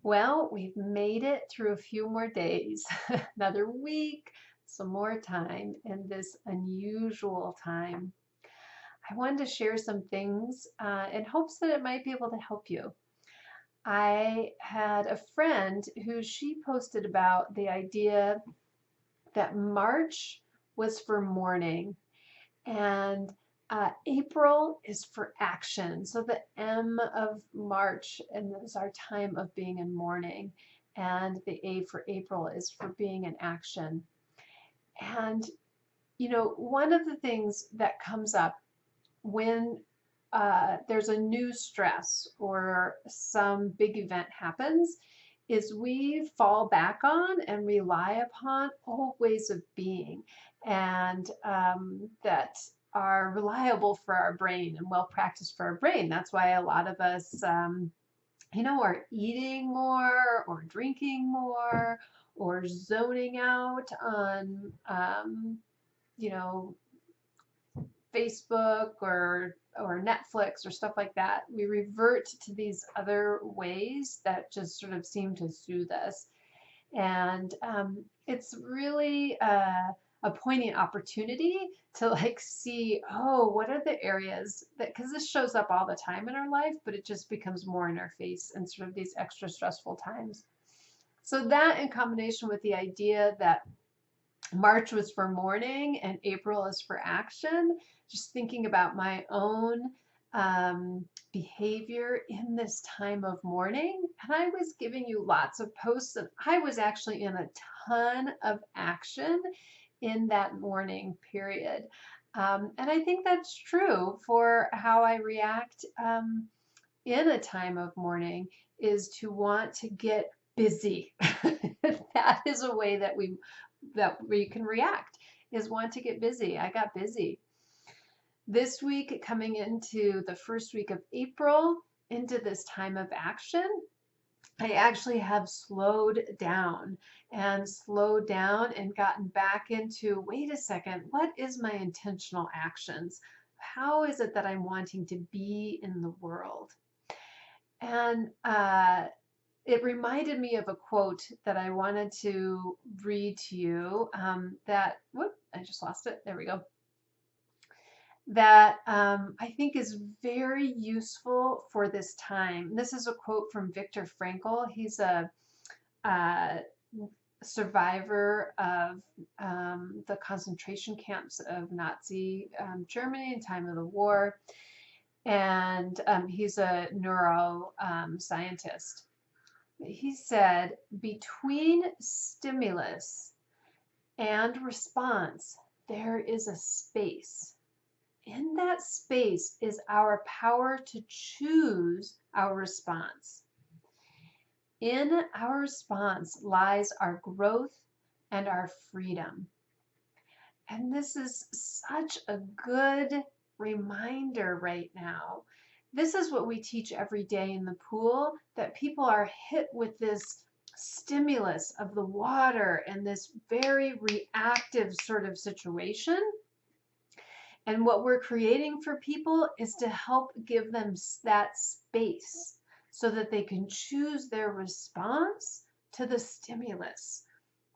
Well, we've made it through a few more days, another week, some more time in this unusual time. I wanted to share some things in hopes that it might be able to help you. I had a friend who she posted about the idea that March was for mourning and April is for action. So the M of March and is our time of being in mourning, and the A for April is for being in action. And one of the things that comes up when there's a new stress or some big event happens is we fall back on and rely upon old ways of being and that are reliable for our brain and well practiced for our brain. That's why a lot of us, are eating more or drinking more or zoning out on, you know, Facebook or Netflix or stuff like that. We revert to these other ways that just sort of seem to soothe us. And it's really a poignant opportunity to like see, oh, what are the areas that, because this shows up all the time in our life, but it just becomes more in our face in sort of these extra stressful times. So that in combination with the idea that March was for mourning and April is for action. Just thinking about my own behavior in this time of mourning. And I was giving you lots of posts, and I was actually in a ton of action in that mourning period. And I think that's true for how I react in a time of mourning is to want to get busy. That is a way that we can react is want to get busy. I got busy. This week, coming into the first week of April, into this time of action, I actually have slowed down and gotten back into, wait a second, what is my intentional actions? How is it that I'm wanting to be in the world? And it reminded me of a quote that I wanted to read to you whoop, I just lost it. There we go. That I think is very useful for this time. This is a quote from Viktor Frankl. He's a survivor of the concentration camps of Nazi Germany in time of the war. And he's a neuroscientist. He said, between stimulus and response, there is a space. In that space is our power to choose our response. In our response lies our growth and our freedom. And this is such a good reminder right now. This is what we teach every day in the pool, that people are hit with this stimulus of the water and this very reactive sort of situation. And what we're creating for people is to help give them that space so that they can choose their response to the stimulus.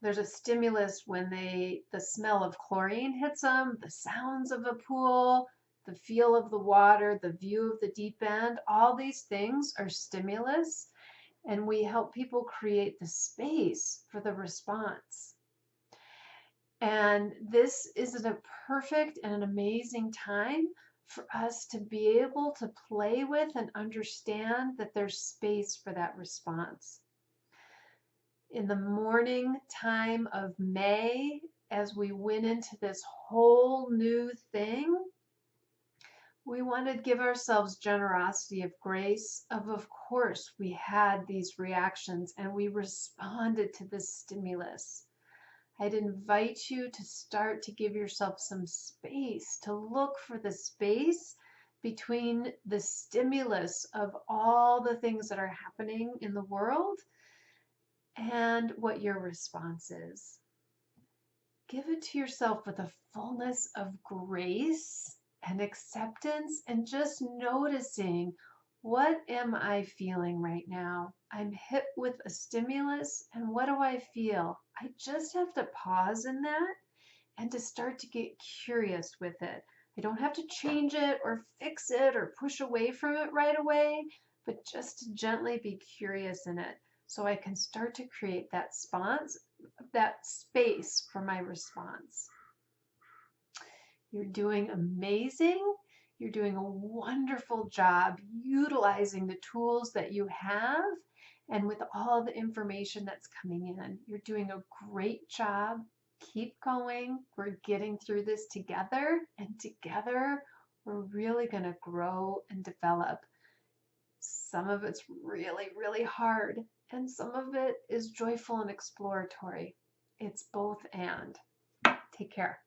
There's a stimulus when the smell of chlorine hits them, the sounds of a pool, the feel of the water, the view of the deep end. All these things are stimulus, and we help people create the space for the response. And this is a perfect and an amazing time for us to be able to play with and understand that there's space for that response. In the morning time of May, as we went into this whole new thing, we want to give ourselves generosity of grace. Of course, we had these reactions and we responded to this stimulus. I'd invite you to start to give yourself some space, to look for the space between the stimulus of all the things that are happening in the world and what your response is. Give it to yourself with a fullness of grace and acceptance and just noticing What am I feeling right now? I'm hit with a stimulus, and what do I feel? I just have to pause in that and to start to get curious with it. I don't have to change it or fix it or push away from it right away, but just to gently be curious in it so I can start to create that space for my response. You're doing amazing. You're doing a wonderful job utilizing the tools that you have and with all the information that's coming in. You're doing a great job. Keep going. We're getting through this together, and together we're really going to grow and develop. Some of it's really, really hard, and some of it is joyful and exploratory. It's both and. Take care.